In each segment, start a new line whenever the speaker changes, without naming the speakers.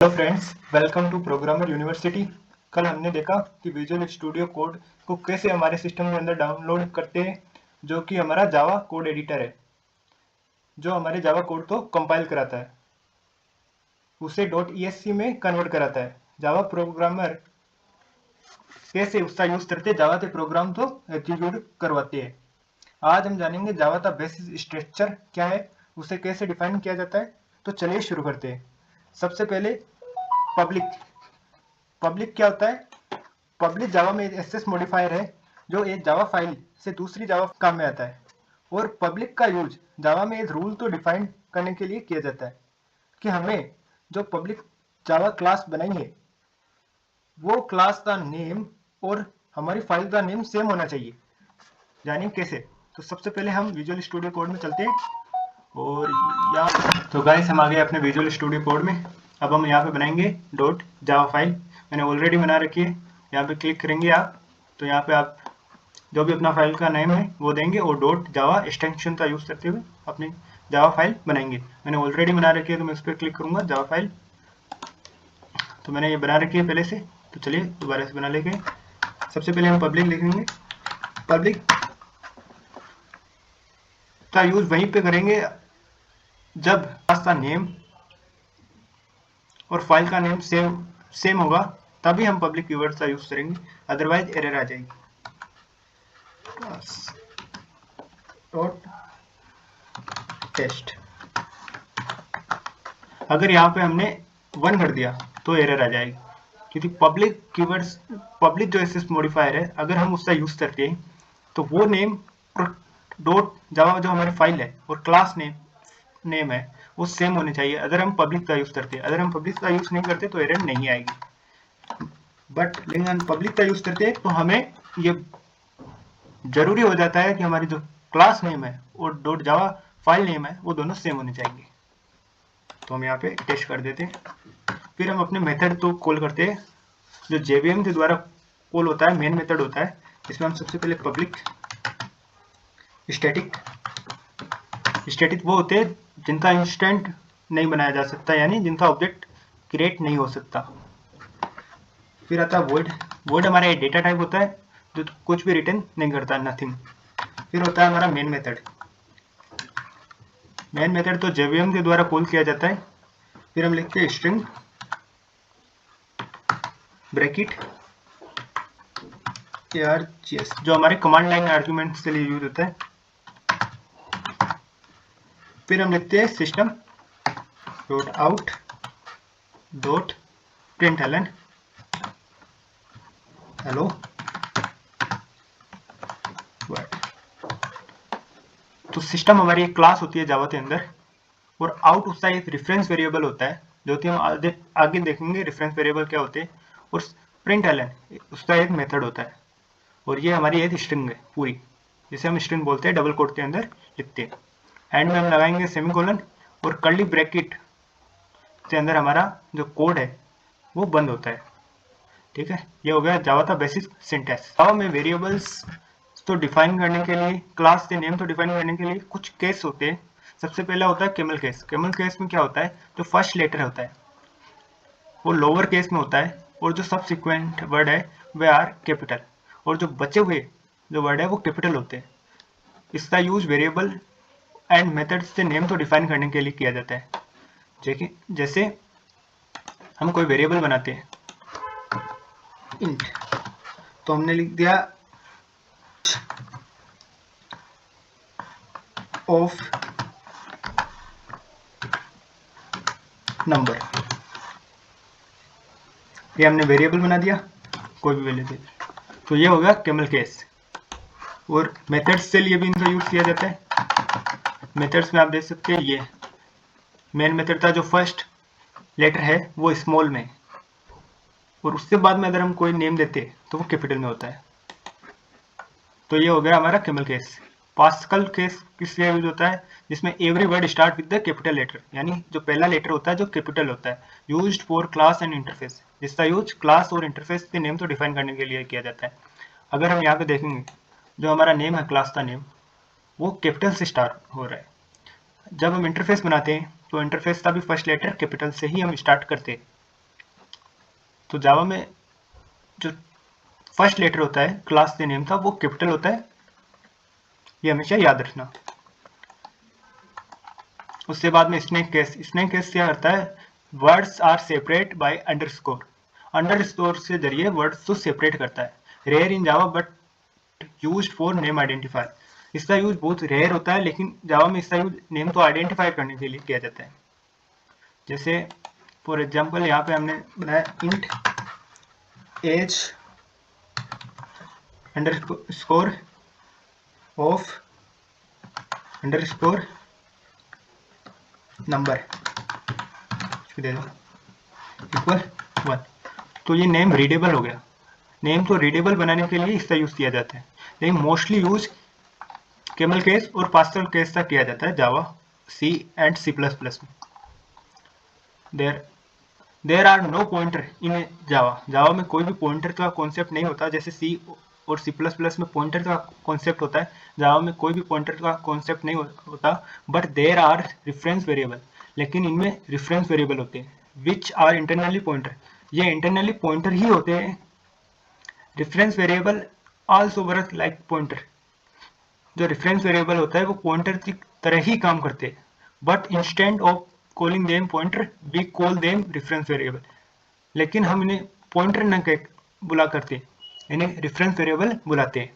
Hello friends, welcome to programmer university. कल हमने देखा कि विजुअल स्टूडियो कोड को कैसे हमारे सिस्टम के अंदर डाउनलोड करते हैं, जो कि हमारा जावा कोड एडिटर है, जो हमारे जावा कोड को कंपाइल कराता है, उसे .esc में कन्वर्ट कराता है। जावा प्रोग्रामर कैसे उसका यूज करते जावा के प्रोग्राम को एग्जीक्यूट करवाते हैं। आज हम जानेंगे जावा का बेसिक स्ट्रक्चर क्या है, उसे कैसे डिफाइन किया जाता है। तो चलिए शुरू करते हैं। सबसे पहले पब्लिक पब्लिक क्या होता है? पब्लिक जावा में एक्सेस मॉडिफायर है, जो एक जावा फाइल से दूसरी जावा काम में आता है। और पब्लिक का यूज जावा में एक रूल तो डिफाइन करने के लिए किया जाता है कि हमें जो पब्लिक जावा क्लास बनाई है, वो क्लास का नेम और हमारी फाइल का नेम सेम होना चाहिए। यानी कैसे? तो सबसे पहले हम विजुअल स्टूडियो कोड में चलते हैं और यहाँ तो गाइस हम आ गए अपने विजुअल स्टूडियो कोड में। अब हम यहाँ पे बनाएंगे डॉट जावा फाइल। मैंने ऑलरेडी बना रखी है। यहाँ पे क्लिक करेंगे आप, तो यहाँ पे आप जो भी अपना फाइल का नेम है वो देंगे और डॉट जावा एक्सटेंशन का यूज करते हुए अपनी जावा फाइल बनाएंगे। मैंने ऑलरेडी बना रखी है, तो मैं इस पर क्लिक करूंगा जावा फाइल। तो मैंने ये बना रखी है पहले से, तो चलिए दोबारा से बना लेंगे। सबसे पहले हम पब्लिक लिखेंगे। पब्लिक का यूज वहीं पे करेंगे जब क्लास का नेम और फाइल का नेम सेम होगा, तभी हम पब्लिक कीवर्ड्स का यूज करेंगे, अदरवाइज एरर आ जाएगी। डॉट टेस्ट, अगर यहाँ पे हमने 1 कर दिया तो एरर आ जाएगी, क्योंकि पब्लिक कीवर्ड्स, पब्लिक जो एक्सेस मॉडिफायर है, अगर हम उसका यूज करते हैं तो वो नेम और डॉट जावा जो हमारी फाइल है और क्लास नेम है वो सेम होने चाहिए अगर हम पब्लिक का यूज करते हैं। अगर हम पब्लिक का यूज नहीं करते तो एरर नहीं आएगी। बट लेकिन हम पब्लिक का यूज करते हैं तो हमें ये जरूरी हो जाता है कि हमारी जो क्लास नेम है और डॉट जावा फाइल नेम है वो दोनों सेम होने चाहिए। तो हम यहाँ पे टेस्ट कर देते हैं। फिर हम अपने मेथड तो कॉल करते हैं, जो जेवीएम के द्वारा कॉल होता है, मेन मेथड होता है। इसमें हम सबसे पहले पब्लिक स्टैटिक वो होते हैं जिनका इंस्टेंट नहीं बनाया जा सकता, यानी जिनका ऑब्जेक्ट क्रिएट नहीं हो सकता। फिर आता है वॉइड। वॉइड हमारा एक डेटा टाइप होता है जो कुछ भी रिटर्न नहीं करता, नथिंग। फिर होता है हमारा मेन मेथड। मेन मेथड तो जेवीएम के द्वारा कॉल किया जाता है। फिर हम लिखते हैं स्ट्रिंग ब्रैकेट args, जो हमारे कमांड लाइन आर्ग्यूमेंट्स के लिए यूज होता है। फिर हम लिखते हैं system dot out dot println hello world. तो सिस्टम हमारी एक क्लास होती है जावा के अंदर, और आउट उसका एक रेफरेंस वेरिएबल होता है, जो कि हम आगे देखेंगे रेफरेंस वेरिएबल क्या होते हैं। और प्रिंटलन उसका एक मेथड होता है, और ये हमारी एक स्ट्रिंग है पूरी, जिसे हम स्ट्रिंग बोलते हैं, डबल कोट के अंदर लिखते हैं। एंड में हम लगाएंगे सेमीकोलन, और कर्ली ब्रैकेट के अंदर हमारा जो कोड है वो बंद होता है। ठीक है, ये हो गया जावा का बेसिक सिंटैक्स। जावा में वेरिएबल्स तो डिफाइन करने के लिए, क्लास के नेम तो डिफाइन करने के लिए कुछ केस होते हैं। सबसे पहला होता है कैमल केस। कैमल केस में क्या होता है, जो फर्स्ट लेटर होता है वो लोअर केस में होता है, और जो सबसिक्वेंट वर्ड है वे आर कैपिटल, और जो बचे हुए जो वर्ड है वो कैपिटल होते हैं। इसका यूज वेरिएबल एंड मेथड्स से नेम तो डिफाइन करने के लिए किया जाता है। जैसे हम कोई वेरिएबल बनाते हैं इंट, तो हमने लिख दिया ऑफ नंबर, ये हमने वेरिएबल बना दिया, कोई भी वैल्यू दे। तो ये होगा कैमल केस। और मेथड्स के लिए भी इनका यूज किया जाता है। मेथड्स में आप देख सकते हैं, ये मेन मेथड का जो फर्स्ट लेटर है वो स्मॉल में, और उसके बाद में अगर हम कोई नेम देते तो वो कैपिटल में होता है। तो ये हो गया हमारा कैमल केस। पास्कल केस किस लिए यूज होता है, जिसमें every word start with the capital letter, यानी जो पहला लेटर होता है जो कैपिटल होता है। Used for class and interface, जिसका यूज क्लास और इंटरफेस के नेम तो डिफाइन करने के लिए किया जाता है। अगर हम यहाँ पे देखेंगे, जो हमारा नेम है क्लास का नेम, वो कैपिटल से स्टार्ट हो रहा है। जब हम इंटरफेस बनाते हैं तो इंटरफेस का भी फर्स्ट लेटर कैपिटल से ही हम स्टार्ट करते हैं। तो जावा में जो फर्स्ट लेटर होता है क्लास के नेम का वो कैपिटल होता है, ये हमेशा याद रखना। उसके बाद में स्नेक केस क्या करता है, words are separate by underscore. Underscore से जरिए वर्ड्स को सेपरेट करता है। Rare in Java but used for name identifier. इसका यूज बहुत रेयर होता है, लेकिन जावा में इसका यूज नेम को आइडेंटिफाई करने के लिए किया जाता है। जैसे फॉर एग्जांपल यहाँ पे हमने बनाया int age underscore of underscore number दे दो इक्वल 1। तो ये नेम रीडेबल हो गया। नेम को रीडेबल बनाने के लिए इसका यूज किया जाता है, लेकिन मोस्टली यूज कैमल केस और पास्कल केस का किया जाता है Java, C and C plus plus में। There are no pointer in Java में कोई भी पॉइंटर का कॉन्सेप्ट नहीं होता। जैसे सी और सी प्लस प्लस में पॉइंटर का कॉन्सेप्ट होता है, जावा में कोई भी पॉइंटर का कॉन्सेप्ट नहीं होता। But there are reference variable, लेकिन इनमें रेफरेंस वेरिएबल होते हैं विच आर इंटरनली पॉइंटर। ये इंटरनली पॉइंटर ही होते हैं। Reference variable also work like pointer. जो रेफरेंस वेरिएबल होता है वो पॉइंटर की तरह ही काम करते हैं, but instant of calling them pointer we call them reference variable. लेकिन हम इन्हें पॉइंटर न बुला करते, इन्हें रेफरेंस वेरिएबल बुलाते हैं,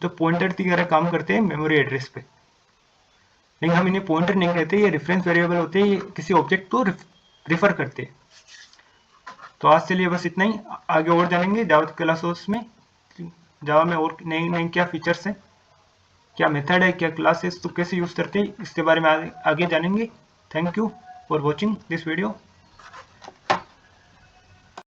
जो पॉइंटर की तरह काम करते हैं मेमोरी एड्रेस पे। लेकिन हम इन्हें पॉइंटर नहीं कहते, ये रेफरेंस वेरिएबल होते हैं, ये किसी ऑब्जेक्ट को रिफर करते हैं। तो आज के लिए बस इतना ही। आगे और जानेंगे जावा क्लासेस में, जावा में और नए नए क्या फीचर्स हैं, क्या मेथड है, क्या क्लासेस तो कैसे यूज करते हैं, इसके बारे में आगे जानेंगे। Thank you for watching this video.